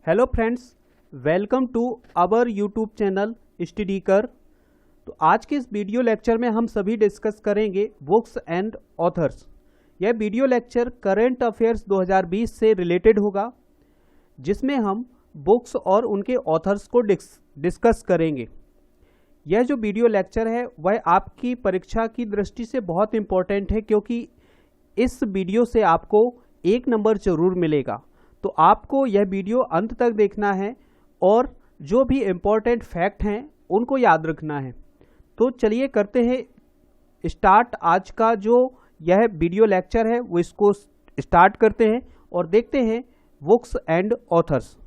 Hello friends, welcome to our YouTube channel study कर। तो आज के इस वीडियो लेक्चर में हम सभी डिस्कस करेंगे बुक्स एंड ऑथर्स। यह वीडियो लेक्चर करंट अफेयर्स 2020 से रिलेटेड होगा, जिसमें हम बुक्स और उनके ऑथर्स को डिस्कस करेंगे। यह जो वीडियो लेक्चर है वह आपकी परीक्षा की दृष्टि से बहुत इम्पोर्टेंट है, क्योंकि इस वीडियो से आपको 1 नंबर जरूर मिलेगा। तो आपको यह वीडियो अंत तक देखना है और जो भी इम्पोर्टेंट फैक्ट हैं उनको याद रखना है। तो चलिए करते हैं स्टार्ट। आज का जो यह वीडियो लेक्चर है वो इसको स्टार्ट करते हैं और देखते हैं बुक्स एंड ऑथर्स।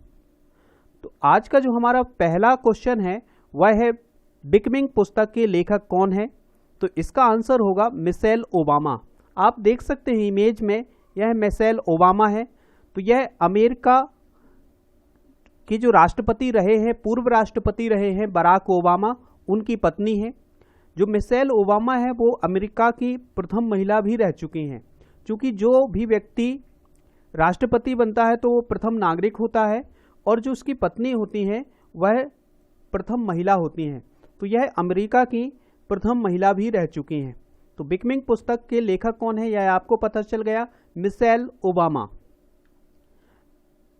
तो आज का जो हमारा पहला क्वेश्चन है वह है बिकमिंग पुस्तक के लेखक कौन है। तो इसका आंसर होगा मिशेल ओबामा। आप देख सकते हैं इमेज में, यह मिशेल ओबामा है। तो यह अमेरिका के जो राष्ट्रपति रहे हैं, पूर्व राष्ट्रपति रहे हैं बराक ओबामा, उनकी पत्नी है। जो मिशेल ओबामा है वो अमेरिका की प्रथम महिला भी रह चुकी हैं, क्योंकि जो भी व्यक्ति राष्ट्रपति बनता है तो वो प्रथम नागरिक होता है और जो उसकी पत्नी होती हैं वह प्रथम महिला होती हैं। तो यह अमेरिका की प्रथम महिला भी रह चुकी हैं। तो बिकमिंग पुस्तक के लेखक कौन है यह आपको पता चल गया, मिशेल ओबामा।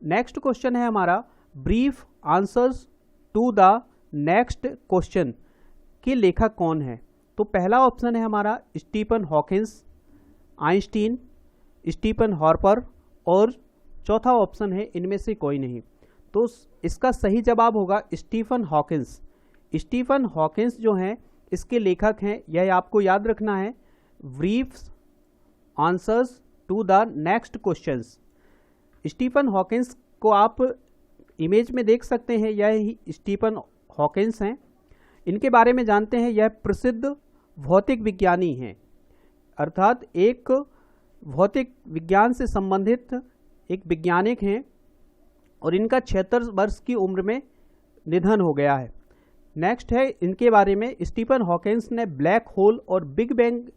नेक्स्ट क्वेश्चन है हमारा brief answers to the next question के लेखक कौन है। तो पहला ऑप्शन है हमारा Stephen Hawkins, Einstein, Stephen Harper और चौथा ऑप्शन है इनमें से कोई नहीं। तो इसका सही जवाब होगा स्टीफन हॉकिंस। स्टीफन हॉकिंस जो हैं इसके लेखक हैं, यह आपको याद रखना है, brief answers to the next questions. Stephen Hawkins को आप इमेज में देख सकते हैं, यह स्टीफन हॉकिंस हैं। इनके बारे में जानते हैं, यह प्रसिद्ध भौतिक विज्ञानी हैं, अर्थात एक भौतिक विज्ञान से संबंधित एक वैज्ञानिक हैं और इनका 76 वर्ष की उम्र में निधन हो गया है। नेक्स्ट है इनके बारे में, स्टीफन हॉकिंस ने ब्लैक होल और बिग बैंग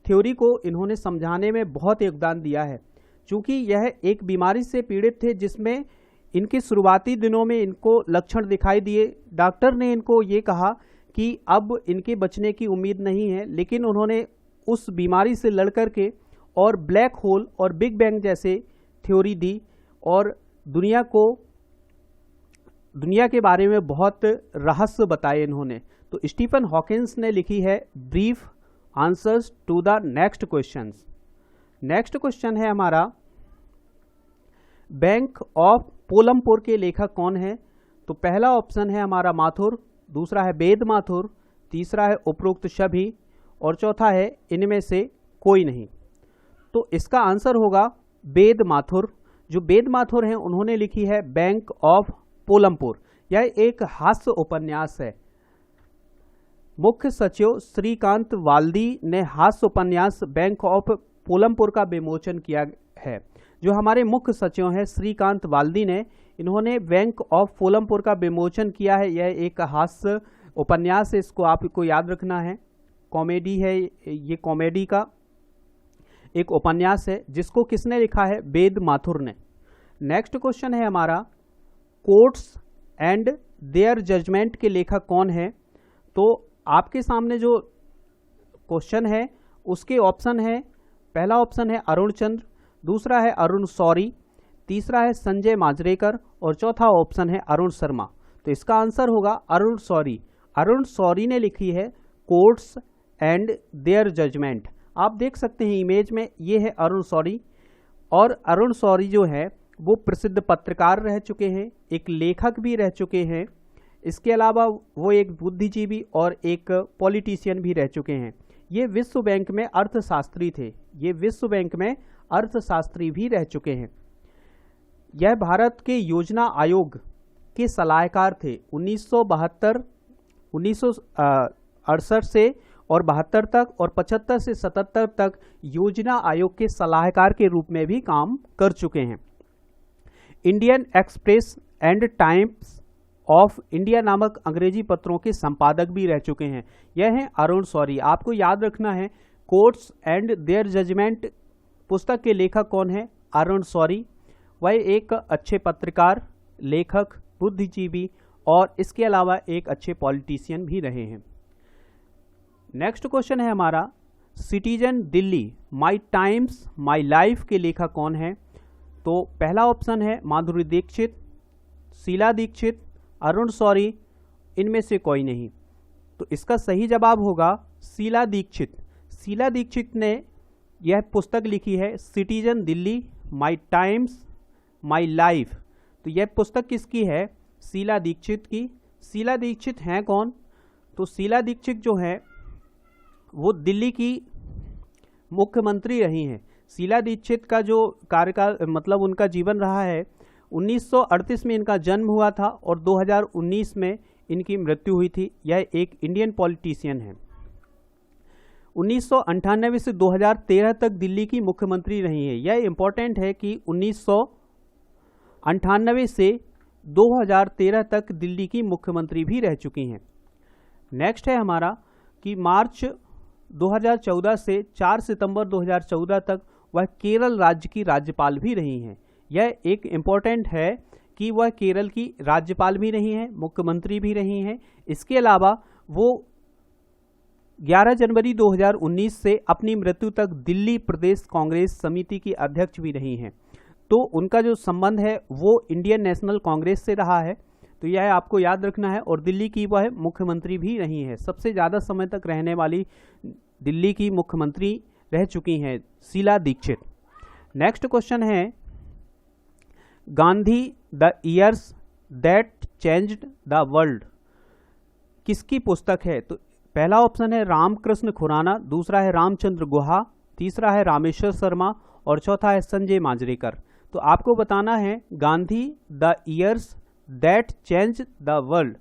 थ्योरी को इन्होंने समझाने में बहुत योगदान दिया है। चूँकि यह एक बीमारी से पीड़ित थे जिसमें इनके शुरुआती दिनों में इनको लक्षण दिखाई दिए। डॉक्टर ने इनको ये कहा कि अब इनके बचने की उम्मीद नहीं है, लेकिन उन्होंने उस बीमारी से लड़ कर के और ब्लैक होल और बिग बैंग जैसे थ्योरी दी और दुनिया के बारे में बहुत रहस्य बताए इन्होंने। तो स्टीफन हॉकिंस ने लिखी है brief answers to the next questions. Next question है हमारा बैंक ऑफ पोलमपुर के लेखक कौन है। तो पहला ऑप्शन है हमारा माथुर, दूसरा है वेद माथुर, तीसरा है उपरोक्त सभी और चौथा है इनमें से कोई नहीं। तो इसका आंसर होगा वेद माथुर। जो वेद माथुर हैं उन्होंने लिखी है बैंक ऑफ पोलमपुर। यह एक हास्य उपन्यास है। मुख्य सचिव श्रीकांत वाल्दी ने हास्य उपन्यास बैंक ऑफ पोलमपुर का विमोचन किया है। जो हमारे मुख्य सचिव हैं श्रीकांत वाल्दी ने, इन्होंने बैंक ऑफ पोलमपुर का विमोचन किया है। यह एक हास्य उपन्यास है, इसको आपको याद रखना है। कॉमेडी है, ये कॉमेडी का एक उपन्यास है जिसको किसने लिखा है, वेद माथुर ने। नेक्स्ट क्वेश्चन है हमारा कोर्ट्स एंड देयर जजमेंट के लेखक कौन है। तो आपके सामने जो क्वेश्चन है उसके ऑप्शन है, पहला ऑप्शन है अरुण चंद्र, दूसरा है अरुण शौरी, तीसरा है संजय माजरेकर और चौथा ऑप्शन है अरुण शर्मा। तो इसका आंसर होगा अरुण शौरी। अरुण शौरी ने लिखी है कोर्ट्स एंड देयर जजमेंट। आप देख सकते हैं इमेज में, ये है अरुण शौरी। और अरुण शौरी जो है वो प्रसिद्ध पत्रकार रह चुके हैं, एक लेखक भी रह चुके हैं। इसके अलावा वो एक बुद्धिजीवी और एक पॉलिटिशियन भी रह चुके हैं। ये विश्व बैंक में अर्थशास्त्री थे, ये विश्व बैंक में अर्थशास्त्री भी रह चुके हैं। यह भारत के योजना आयोग के सलाहकार थे। 1968 से और 72 तक और 75 से 77 तक योजना आयोग के सलाहकार के रूप में भी काम कर चुके हैं। Indian express and times of India नामक अंग्रेजी पत्रों के संपादक भी रह चुके हैं। यह हैं अरुण शौरी। आपको याद रखना है कोर्ट्स एंड देयर जजमेंट पुस्तक के लेखक कौन है, अरुण शौरी। वह एक अच्छे पत्रकार लेखक, बुद्धिजीवी और इसके अलावा एक अच्छे पॉलिटिशियन भी रहे हैं। नेक्स्ट क्वेश्चन है हमारा, citizen Delhi my times my life के लेखक कौन है? तो पहला ऑप्शन है माधुरी दीक्षित, शीला दीक्षित, अरुण शौरी, इनमें से कोई नहीं। तो इसका सही जवाब होगा शीला दीक्षित। शीला दीक्षित ने यह पुस्तक लिखी है citizen Delhi my times my life. तो यह पुस्तक किसकी है? शीला दीक्षित की। शीला दीक्षित हैं कौन? तो शीला दीक्षित जो है वो दिल्ली की मुख्यमंत्री रही हैं। शीला दीक्षित का जो कार्यकाल मतलब उनका जीवन रहा है, 1938 में इनका जन्म हुआ था और 2019 में इनकी मृत्यु हुई थी। यह एक इंडियन पॉलिटिशियन है। 1998 से 2013 तक दिल्ली की मुख्यमंत्री रही है। यह इंपॉर्टेंट है कि 1998 से 2013 तक दिल्ली की मुख्यमंत्री भी रह चुकी हैं। नेक्स्ट है हमारा कि मार्च 2014 से 4 सितंबर 2014 तक वह केरल राज्य की राज्यपाल भी रही हैं। यह एक इम्पॉर्टेंट है कि वह केरल की राज्यपाल भी रही हैं, मुख्यमंत्री भी रही हैं। इसके अलावा वो 11 जनवरी 2019 से अपनी मृत्यु तक दिल्ली प्रदेश कांग्रेस समिति की अध्यक्ष भी रही हैं। तो उनका जो संबंध है वो इंडियन नेशनल कांग्रेस से रहा है। तो यह आपको याद रखना है। और दिल्ली की वह मुख्यमंत्री भी रही है। सबसे ज़्यादा समय तक रहने वाली दिल्ली की मुख्यमंत्री रह चुकी हैं शीला दीक्षित। नेक्स्ट क्वेश्चन है, Gandhi the years that changed the world किसकी पुस्तक है? तो पहला ऑप्शन है रामकृष्ण खुराना, दूसरा है रामचंद्र गुहा, तीसरा है रामेश्वर शर्मा और चौथा है संजय मांजरेकर। तो आपको बताना है Gandhi the years that change the world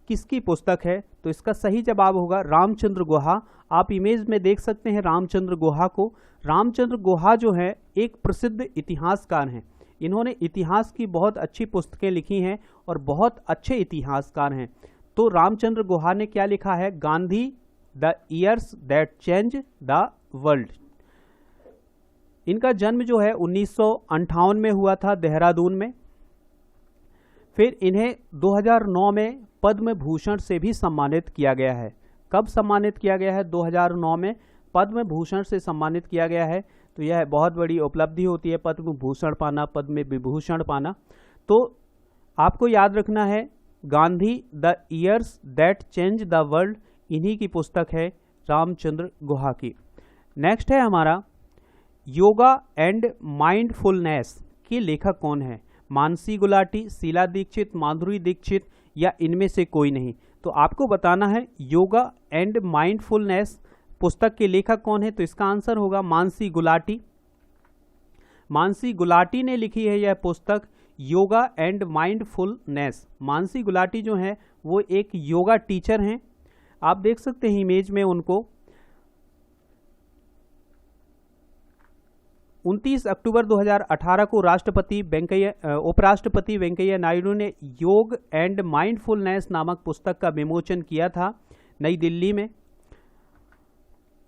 किसकी पुस्तक है? तो इसका सही जवाब होगा रामचंद्र गुहा। आप इमेज में देख सकते हैं रामचंद्र गुहा को। रामचंद्र गुहा जो है एक प्रसिद्ध इतिहासकार हैं। इन्होंने इतिहास की बहुत अच्छी पुस्तकें लिखी हैं और बहुत अच्छे इतिहासकार हैं। तो रामचंद्र गुहा ने क्या लिखा है? Gandhi the years that change the world. इनका जन्म जो है 1958 में हुआ था देहरादून में। फिर इन्हें 2009 में पद्म भूषण से भी सम्मानित किया गया है। कब सम्मानित किया गया है? 2009 में पद्म भूषण से सम्मानित किया गया है। तो यह बहुत बड़ी उपलब्धि होती है पद्म भूषण पाना, पद्म विभूषण पाना। तो आपको याद रखना है Gandhi the years that change the world इन्हीं की पुस्तक है रामचंद्र गुहा की। नेक्स्ट है हमारा योगा एंड माइंडफुलनेस के लेखक कौन है? मानसी गुलाटी, शीला दीक्षित, माधुरी दीक्षित या इनमें से कोई नहीं। तो आपको बताना है योगा एंड माइंडफुलनेस पुस्तक के लेखक कौन है? तो इसका आंसर होगा मानसी गुलाटी। मानसी गुलाटी ने लिखी है यह पुस्तक योगा एंड माइंडफुलनेस। मानसी गुलाटी जो है वो एक योगा टीचर हैं। आप देख सकते हैं इमेज में उनको। 29 अक्टूबर 2018 को उपराष्ट्रपति वेंकैया नायडू ने योग एंड माइंडफुलनेस नामक पुस्तक का विमोचन किया था नई दिल्ली में।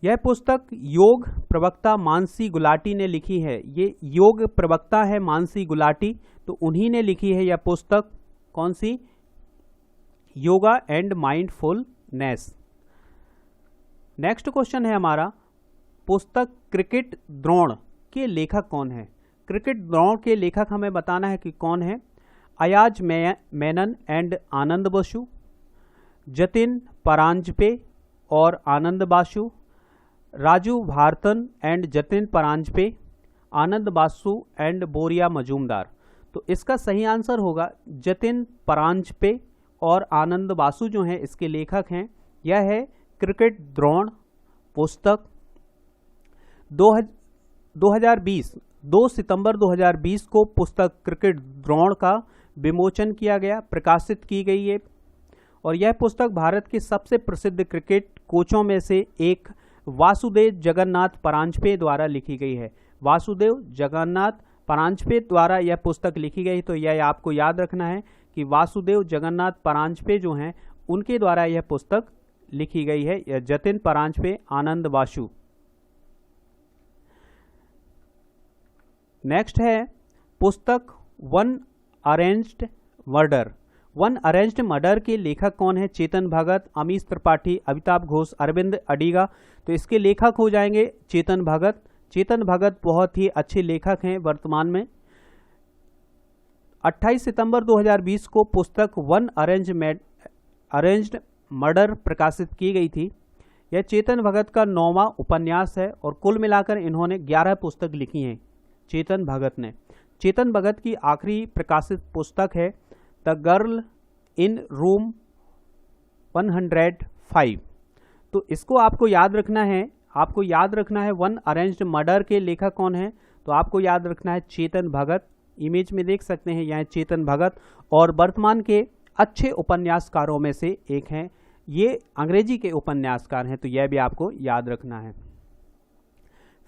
यह पुस्तक योग प्रवक्ता मानसी गुलाटी ने लिखी है। ये योग प्रवक्ता है मानसी गुलाटी, तो उन्हीं ने लिखी है यह पुस्तक। कौन सी? Yoga and mindfulness. Next question है हमारा पुस्तक क्रिकेट द्रोण के लेखक कौन है? क्रिकेट द्रोण के लेखक हमें बताना है कि कौन है। अयाज मेनन एंड आनंद बसु, जतिन परांजपे और आनंद बासु, राजू भारतन एंड जतिन परांजपे, आनंद बासु एंड बोरिया मजूमदार। तो इसका सही आंसर होगा जतिन परांजपे और आनंद बासु जो हैं इसके लेखक हैं। यह है क्रिकेट द्रोण पुस्तक। 2 सितंबर 2020 को पुस्तक क्रिकेट द्रोण का विमोचन किया गया, प्रकाशित की गई है। और यह पुस्तक भारत के सबसे प्रसिद्ध क्रिकेट कोचों में से एक वासुदेव जगन्नाथ परांजपे द्वारा लिखी गई है। वासुदेव जगन्नाथ परांजपे द्वारा यह पुस्तक लिखी गई। तो यह आपको याद रखना है कि वासुदेव जगन्नाथ परांजपे जो हैं उनके द्वारा यह पुस्तक लिखी गई है। यह जतिन परांजपे, आनंद बासु। नेक्स्ट है पुस्तक one arranged murder. One arranged murder के लेखक कौन है? चेतन भगत, अमीश त्रिपाठी, अमिताभ घोष, अरविंद अडिगा। तो इसके लेखक हो जाएंगे चेतन भगत। चेतन भगत बहुत ही अच्छे लेखक हैं वर्तमान में। 28 सितंबर 2020 को पुस्तक वन अरेंज्ड मर्डर प्रकाशित की गई थी। यह चेतन भगत का 9वां उपन्यास है और कुल मिलाकर इन्होंने 11 पुस्तक लिखी हैं चेतन भगत ने। चेतन भगत की आखिरी प्रकाशित पुस्तक है द गर्ल इन रूम 105। तो इसको आपको याद रखना है। वन अरेंज्ड मर्डर के लेखक कौन है? तो आपको याद रखना है चेतन भगत। इमेज में देख सकते हैं यह चेतन भगत और वर्तमान के अच्छे उपन्यासकारों में से एक हैं। ये अंग्रेजी के उपन्यासकार हैं, तो यह भी आपको याद रखना है।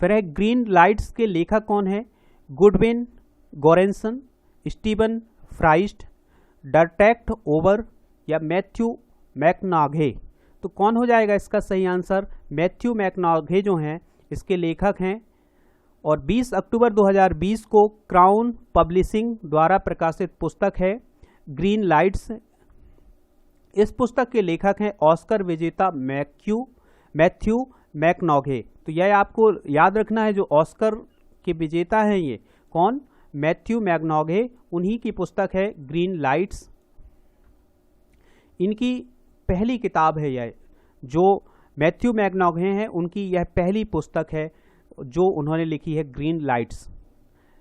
फिर है ग्रीन लाइट्स के लेखक कौन है? गुडविन गोरेंसन, स्टीवन फ्राइस्ट, डरटेक्ट ओवर या मैथ्यू मैकनाघे। तो कौन हो जाएगा इसका सही आंसर? मैथ्यू मैकनाघे जो हैं इसके लेखक हैं। और 20 अक्टूबर 2020 को क्राउन पब्लिशिंग द्वारा प्रकाशित पुस्तक है ग्रीन लाइट्स। इस पुस्तक के लेखक हैं ऑस्कर विजेता मैथ्यू मैकनाघे। तो यह आपको याद रखना है, जो ऑस्कर के विजेता हैं ये कौन? मैथ्यू मैकनाघे। उन्हीं की पुस्तक है ग्रीन लाइट्स। इनकी पहली किताब है यह, जो मैथ्यू मैकनाघे हैं उनकी यह पहली पुस्तक है जो उन्होंने लिखी है ग्रीन लाइट्स।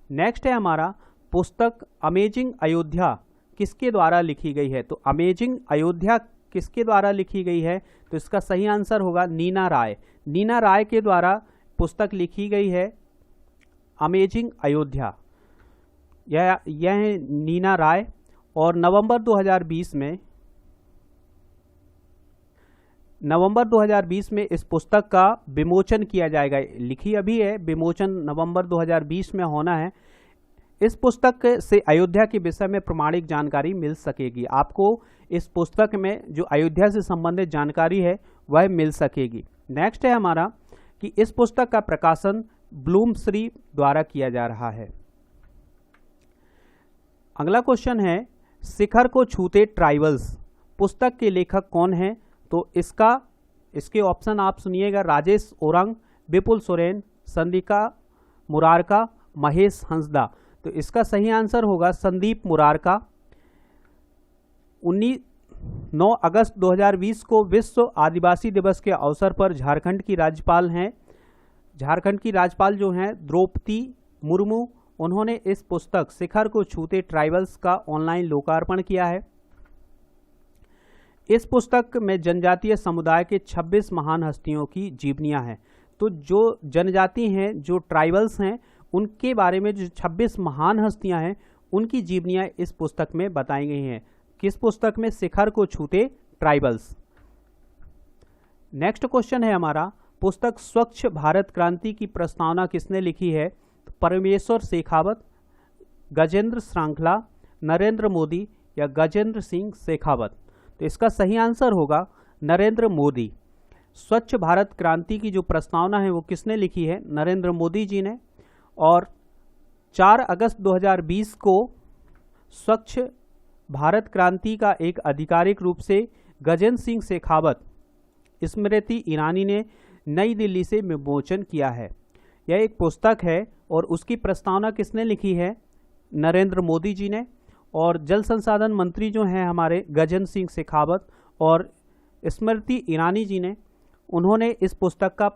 नेक्स्ट है हमारा पुस्तक अमेजिंग अयोध्या किसके द्वारा लिखी गई है? तो अमेजिंग अयोध्या किसके द्वारा लिखी गई है? तो इसका सही आंसर होगा नीना राय। नीना राय के द्वारा पुस्तक लिखी गई है अमेजिंग अयोध्या। यह है नीना राय। और नवंबर 2020 में इस पुस्तक का विमोचन किया जाएगा। लिखी अभी है, विमोचन नवंबर 2020 में होना है। इस पुस्तक से अयोध्या के विषय में प्रमाणिक जानकारी मिल सकेगी। आपको इस पुस्तक में जो अयोध्या से संबंधित जानकारी है वह मिल सकेगी। नेक्स्ट है हमारा कि इस पुस्तक का प्रकाशन ब्लूमस्बरी द्वारा किया जा रहा है। अगला क्वेश्चन है शिखर को छूते ट्राइबल्स पुस्तक के लेखक कौन है? तो इसके ऑप्शन आप सुनिएगा। राजेश ओरंग, विपुल सोरेन, संदीका मुरारका, महेश हंसदा। तो इसका सही आंसर होगा संदीप मुरारका। 9 अगस्त 2020 को विश्व आदिवासी दिवस के अवसर पर झारखंड की राज्यपाल जो हैं द्रौपदी मुर्मू, उन्होंने इस पुस्तक शिखर को छूते ट्राइबल्स का ऑनलाइन लोकार्पण किया है। इस पुस्तक में जनजातीय समुदाय के 26 महान हस्तियों की जीवनियां हैं। तो जो जनजाति हैं, जो ट्राइबल्स हैं, उनके बारे में जो 26 महान हस्तियां हैं उनकी जीवनियां इस पुस्तक में बताई गई हैं। किस पुस्तक में? शिखर को छूते ट्राइबल्स। नेक्स्ट क्वेश्चन है हमारा पुस्तक स्वच्छ भारत क्रांति की प्रस्तावना किसने लिखी है? परमेश्वर शेखावत, गजेंद्र श्रृंखला, नरेंद्र मोदी या गजेंद्र सिंह शेखावत। तो इसका सही आंसर होगा नरेंद्र मोदी। स्वच्छ भारत क्रांति की जो प्रस्तावना है वो किसने लिखी है? नरेंद्र मोदी जी ने। और 4 अगस्त 2020 को स्वच्छ भारत क्रांति का एक आधिकारिक रूप से गजेंद्र सिंह शेखावत स्मृति ईरानी ने नई दिल्ली से विमोचन किया है। यह एक पुस्तक है और उसकी प्रस्तावना किसने लिखी है? नरेंद्र मोदी जी ने। और जल संसाधन मंत्री जो हैं हमारे गजेंद्र सिंह शेखावत और स्मृति ईरानी जी ने, उन्होंने इस पुस्तक का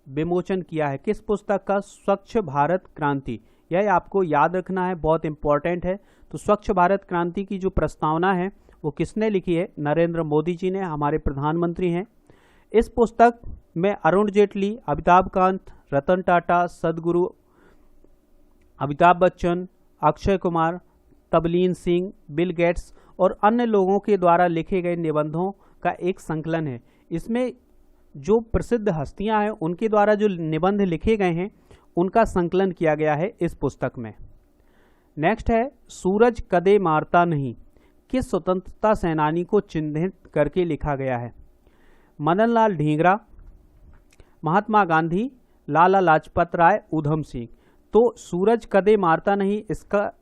विमोचन किया है। किस पुस्तक का? स्वच्छ भारत क्रांति। यह आपको याद रखना है, बहुत इंपॉर्टेंट है। तो स्वच्छ भारत क्रांति की जो प्रस्तावना है वो किसने लिखी है? नरेंद्र मोदी जी ने, हमारे प्रधानमंत्री हैं। इस पुस्तक में अरुण जेटली, अमिताभ कांत, रतन टाटा, सदगुरु, अमिताभ बच्चन, अक्षय कुमार, तबलीन सिंह, बिल गेट्स और अन्य लोगों के द्वारा लिखे गए निबंधों का एक संकलन है। इसमें जो प्रसिद्ध हस्तियां हैं उनके द्वारा जो निबंध लिखे गए हैं उनका संकलन किया गया है इस पुस्तक में। नेक्स्ट है सूरज कदे मारता नहीं किस स्वतंत्रता सेनानी को चिन्हित करके लिखा गया है? मदन लाल ढींगरा, महात्मा गांधी, लाला लाजपत राय, ऊधम सिंह। तो सूरज कदे मारता नहीं, इसका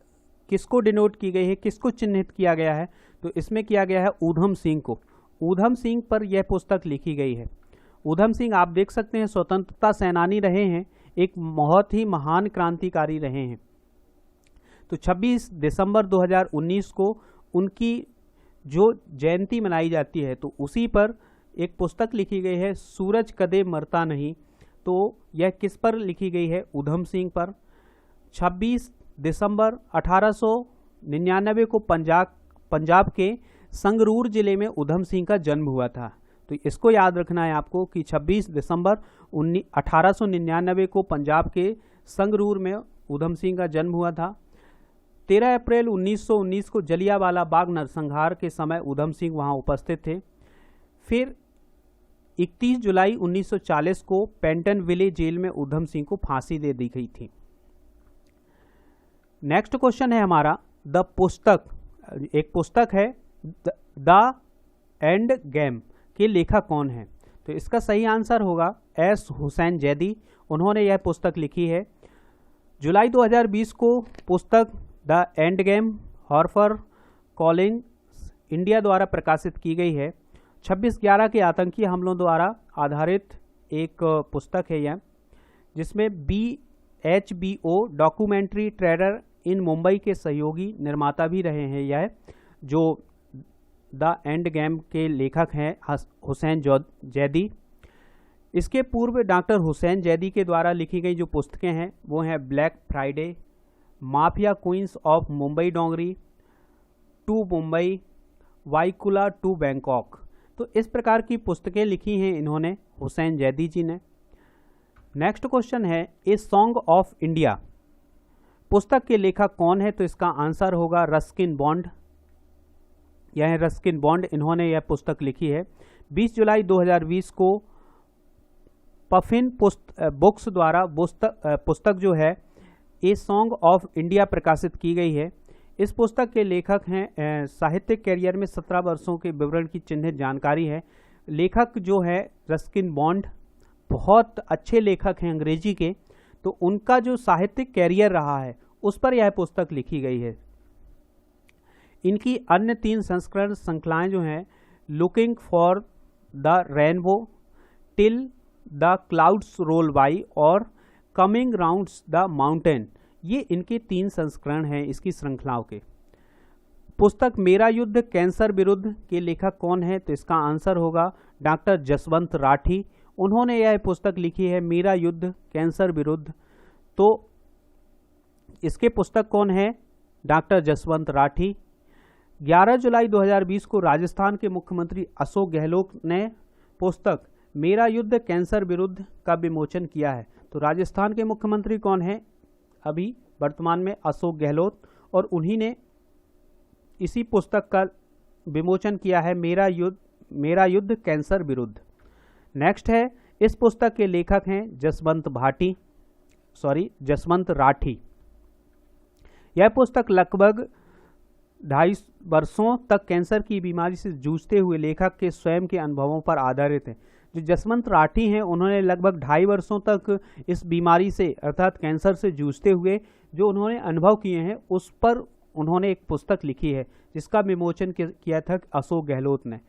किसको डिनोट की गई है, किसको चिन्हित किया गया है, तो इसमें किया गया है ऊधम सिंह को। ऊधम सिंह पर यह पुस्तक लिखी गई है। ऊधम सिंह आप देख सकते हैं स्वतंत्रता सेनानी रहे हैं, एक बहुत ही महान क्रांतिकारी रहे हैं। तो 26 दिसंबर 2019 को उनकी जो जयंती मनाई जाती है, तो उसी पर एक पुस्तक लिखी गई है, सूरज कदे मरता नहीं। तो यह किस पर लिखी गई है? ऊधम सिंह पर। 26 दिसंबर 1899 को पंजाब के संगरूर जिले में ऊधम सिंह का जन्म हुआ था। तो इसको याद रखना है आपको कि 26 दिसंबर 1899 को पंजाब के संगरूर में ऊधम सिंह का जन्म हुआ था। 13 अप्रैल 1919 को जलियांवाला बाग नरसंहार के समय ऊधम सिंह वहां उपस्थित थे। फिर 31 जुलाई 1940 को पेंटनविले जेल में ऊधम सिंह को फांसी दे दी गई थी। नेक्स्ट क्वेश्चन है हमारा, द पुस्तक, एक पुस्तक है द एंड गेम के लेखक कौन है? तो इसका सही आंसर होगा एस हुसैन जैदी। उन्होंने यह पुस्तक लिखी है। जुलाई 2020 को पुस्तक the end game Harper Collins India द्वारा प्रकाशित की गई है। 26/11 के आतंकी हमलों द्वारा आधारित एक पुस्तक है यह, जिसमें BHBO डॉक्यूमेंट्री ट्रेडर इन मुंबई के सहयोगी निर्माता भी रहे हैं। यह जो द एंड गेम के लेखक हैं हुसैन जैदी। इसके पूर्व डॉक्टर हुसैन जैदी के द्वारा लिखी गई जो पुस्तकें हैं वो हैं Black Friday, mafia queens of Mumbai Dongri, to Mumbai, Byculla to Bangkok. तो इस प्रकार की पुस्तकें लिखी हैं इन्होंने, हुसैन जैदी जी ने। नेक्स्ट क्वेश्चन है, ए सॉन्ग ऑफ इंडिया पुस्तक के लेखक कौन है? तो इसका आंसर होगा रस्किन बॉन्ड। यह रस्किन बॉन्ड, इन्होंने यह पुस्तक लिखी है। 20 जुलाई 2020 को पफिन बुक्स द्वारा पुस्तक जो है ए सॉन्ग ऑफ इंडिया प्रकाशित की गई है। इस पुस्तक के लेखक हैं, साहित्यिक कैरियर में 17 वर्षों के विवरण की चिन्हित जानकारी है। लेखक जो है रस्किन बॉन्ड, बहुत अच्छे लेखक हैं अंग्रेजी के, तो उनका जो साहित्यिक कैरियर रहा है उस पर यह पुस्तक लिखी गई है। इनकी अन्य 3 संस्करण श्रृंखलाएं जो हैं, looking for the rainbow, till the clouds roll by और कमिंग राउंड्स द माउंटेन, ये इनके 3 संस्करण हैं इसकी श्रृंखलाओं के। पुस्तक मेरा युद्ध कैंसर विरुद्ध के लेखक कौन है? तो इसका आंसर होगा डॉक्टर जसवंत राठी। उन्होंने यह पुस्तक लिखी है मेरा युद्ध कैंसर विरुद्ध। तो इसके पुस्तक कौन है? डॉक्टर जसवंत राठी। 11 जुलाई 2020 को राजस्थान के मुख्यमंत्री अशोक गहलोत ने पुस्तक मेरा युद्ध कैंसर विरुद्ध का विमोचन किया है। तो राजस्थान के मुख्यमंत्री कौन है अभी वर्तमान में? अशोक गहलोत। और उन्हीं ने इसी पुस्तक का विमोचन किया है, मेरा युद्ध कैंसर विरुद्ध। नेक्स्ट है, इस पुस्तक के लेखक हैं जसवंत राठी। यह पुस्तक लगभग 2.5 वर्षों तक कैंसर की बीमारी से जूझते हुए लेखक के स्वयं के अनुभवों पर आधारित है। जो जसवंत राठी हैं उन्होंने लगभग 2.5 वर्षों तक इस बीमारी से अर्थात कैंसर से जूझते हुए जो उन्होंने अनुभव किए हैं उस पर उन्होंने एक पुस्तक लिखी है, जिसका विमोचन किया था अशोक गहलोत ने।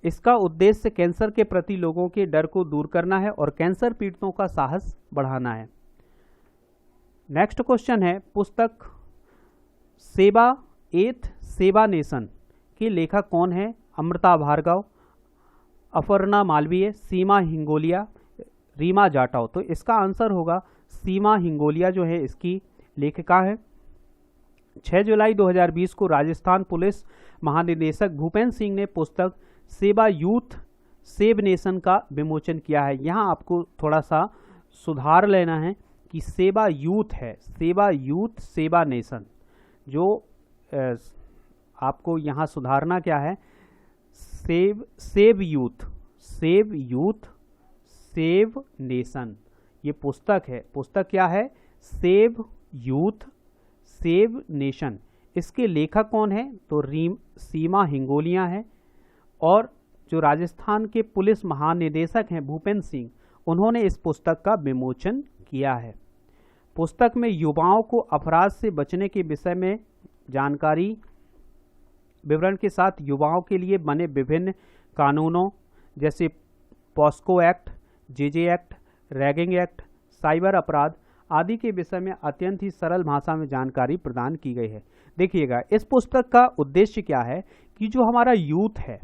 इसका उद्देश्य कैंसर के प्रति लोगों के डर को दूर करना है और कैंसर पीड़ितों का साहस बढ़ाना है। नेक्स्ट क्वेश्चन है, पुस्तक सेवा नेशन के लेखक कौन है? अमृता भार्गव, अपर्णा मालवीय, सीमा हिंगोलिया, रीमा जाटव। तो इसका आंसर होगा सीमा हिंगोलिया जो है इसकी लेखिका है। 6 जुलाई 2020 को राजस्थान पुलिस महानिदेशक भूपेंद्र सिंह ने पुस्तक सेवा यूथ सेव नेशन का विमोचन किया है। यहाँ आपको थोड़ा सा सुधार लेना है कि सेवा यूथ है, सेवा नेशन। जो आपको यहाँ सुधारना क्या है, सेव यूथ सेव नेशन। ये पुस्तक है, पुस्तक क्या है? Save youth save nation. इसके लेखक कौन है? तो सीमा हिंगोलिया है। और जो राजस्थान के पुलिस महानिदेशक हैं भूपेंद्र सिंह, उन्होंने इस पुस्तक का विमोचन किया है। पुस्तक में युवाओं को अपराध से बचने के विषय में जानकारी विवरण के साथ युवाओं के लिए बने विभिन्न कानूनों जैसे POCSO act, JJ act, ragging act, cyber अपराध आदि के विषय में अत्यंत ही सरल भाषा में जानकारी प्रदान की गई है। देखिएगा, इस पुस्तक का उद्देश्य क्या है कि जो हमारा यूथ है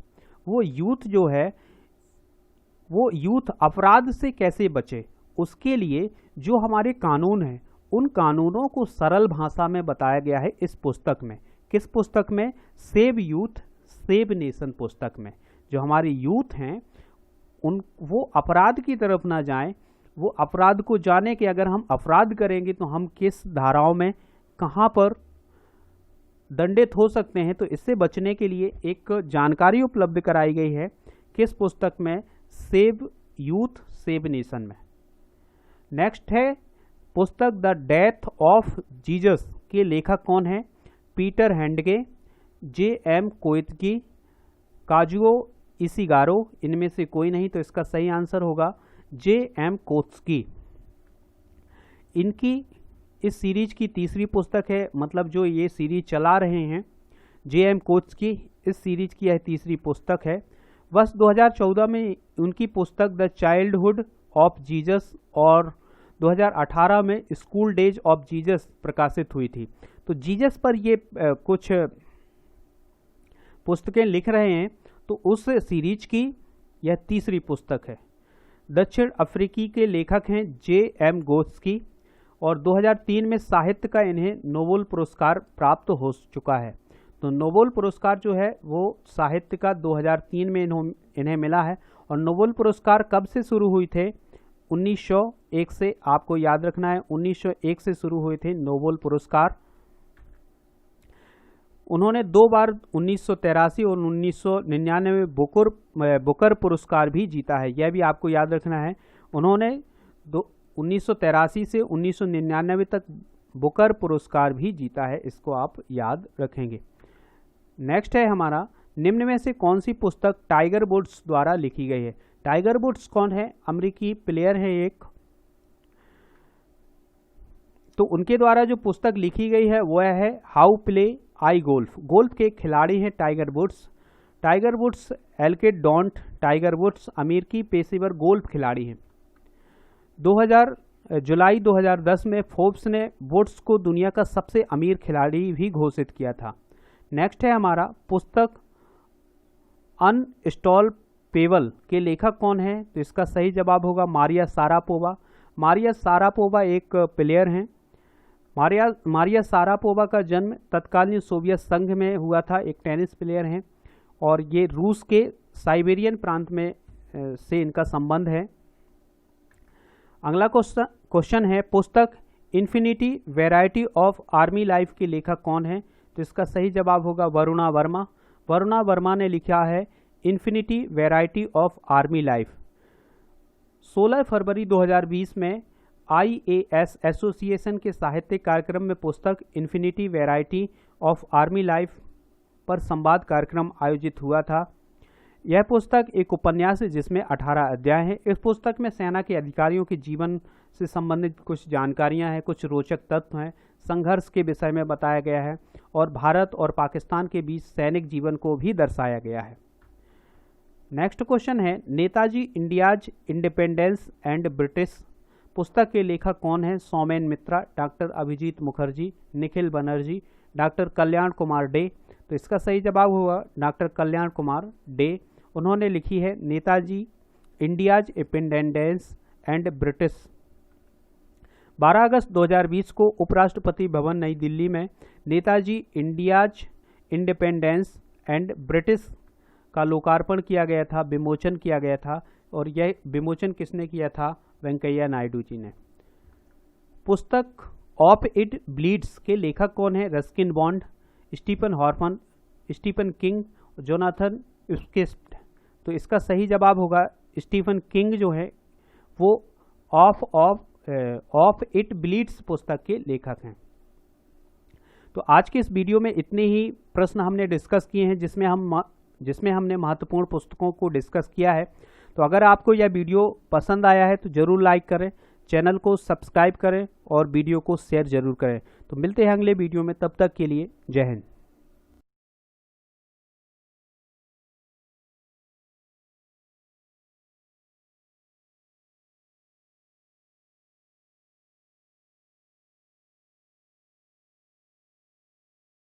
वो यूथ अपराध से कैसे बचे, उसके लिए जो हमारे कानून हैं उन कानूनों को सरल भाषा में बताया गया है इस पुस्तक में। किस पुस्तक में? सेव यूथ सेव नेशन पुस्तक में। जो हमारे यूथ हैं वो अपराध की तरफ ना जाएं, वो अपराध को जाने कि अगर हम अपराध करेंगे तो हम किस धाराओं में कहां पर दंडित हो सकते हैं। तो इससे बचने के लिए एक जानकारी उपलब्ध कराई गई है किस पुस्तक में? सेव यूथ सेव नेशन में। नेक्स्ट है पुस्तक द डेथ ऑफ जीसस के लेखक कौन है? Peter Handke, J M. Coetzee, Kazuo Ishiguro, इनमें से कोई नहीं। तो इसका सही आंसर होगा जे.एम. कोएत्स्की। इनकी इस सीरीज की तीसरी पुस्तक है, मतलब जो ये सीरीज चला रहे हैं जे.एम. कोएत्स्की, इस सीरीज की यह तीसरी पुस्तक है। वर्ष 2014 में उनकी पुस्तक द चाइल्डहुड ऑफ जीसस और 2018 में स्कूल डेज ऑफ जीसस प्रकाशित हुई थी। तो जीसस पर ये कुछ पुस्तकें लिख रहे हैं, तो उस सीरीज की यह तीसरी पुस्तक है। दक्षिण अफ्रीकी के लेखक हैं जे.एम. कोएत्स्की और 2003 में साहित्य का इन्हें नोबेल पुरस्कार प्राप्त हो चुका है। तो नोबेल पुरस्कार जो है वो साहित्य का 2003 में इन्हें मिला है। और नोबेल पुरस्कार कब से शुरू हुए थे? 1901 से, आपको याद रखना है 1901 से शुरू हुए थे नोबेल पुरस्कार। उन्होंने 2 बार 1983 और 1999 बुकर पुरस्कार भी जीता है, यह भी आपको याद रखना है। उन्होंने 1983 से 1999 तक बुकर पुरस्कार भी जीता है, इसको आप याद रखेंगे। नेक्स्ट है हमारा, निम्न में से कौन सी पुस्तक टाइगर वुड्स द्वारा लिखी गई है? टाइगर वुड्स कौन है? अमेरिकी प्लेयर है एक। तो उनके द्वारा जो पुस्तक लिखी गई है वह है how play I golf. Golf के खिलाड़ी हैं टाइगर वुड्स। टाइगर वुड्स एलके डॉन्ट टाइगर वुड्स अमेरिकी पेशेवर गोल्फ खिलाड़ी हैं। जुलाई 2010 में फोर्ब्स ने वुड्स को दुनिया का सबसे अमीर खिलाड़ी भी घोषित किया था। नेक्स्ट है हमारा, पुस्तक अनस्टॉपेबल के लेखक कौन है? तो इसका सही जवाब होगा मारिया सारापोवा। मारिया सारापोवा एक प्लेयर हैं। मारिया सारापोवा का जन्म तत्कालीन सोवियत संघ में हुआ था, एक टेनिस प्लेयर हैं और ये रूस के साइबेरियन प्रांत में से इनका संबंध है। अगला क्वेश्चन है, पुस्तक infinity variety of army life के लेखक कौन है? तो इसका सही जवाब होगा वरुणा वर्मा। वरुणा वर्मा ने लिखा है infinity variety of army life. 16 फरवरी 2020 में IAS एसोसिएशन के साहित्यिक कार्यक्रम में पुस्तक infinity variety of army life पर संवाद कार्यक्रम आयोजित हुआ था। यह पुस्तक एक उपन्यास है जिसमें 18 अध्याय हैं। इस पुस्तक में सेना के अधिकारियों के जीवन से संबंधित कुछ जानकारियां हैं, कुछ रोचक तथ्य हैं, संघर्ष के विषय में बताया गया है और भारत और पाकिस्तान के बीच सैनिक जीवन को भी दर्शाया गया है। नेक्स्ट क्वेश्चन है, Netaji India's independence and British पुस्तक के लेखक कौन है? सोमेन मित्रा, डॉक्टर अभिजीत मुखर्जी, निखिल बनर्जी, डॉक्टर कल्याण कुमार डे। तो इसका सही जवाब होगा डॉक्टर कल्याण कुमार डे। उन्होंने लिखी है Netaji India's independence and British. 12 अगस्त 2020 को उपराष्ट्रपति भवन नई दिल्ली में Netaji India's independence and British का लोकार्पण किया गया था, विमोचन किया गया था। और यह विमोचन किसने किया था? वेंकैया नायडू जी ने। पुस्तक ऑफ इट ब्लीड्स के लेखक कौन है? रस्किन बॉन्ड, स्टीफन हॉर्फन, स्टीफन किंग, जोनाथन स्विफ्ट। तो इसका सही जवाब होगा स्टीफन किंग जो है वो ऑफ इट ब्लीड्स पुस्तक के लेखक हैं। तो आज के इस वीडियो में इतने ही प्रश्न हमने डिस्कस किए हैं जिसमें हमने महत्वपूर्ण पुस्तकों को डिस्कस किया है। तो अगर आपको यह वीडियो पसंद आया है तो जरूर लाइक करें, चैनल को सब्सक्राइब करें और वीडियो को शेयर जरूर करें। तो मिलते हैं अगले वीडियो में, तब तक के लिए जय हिंद।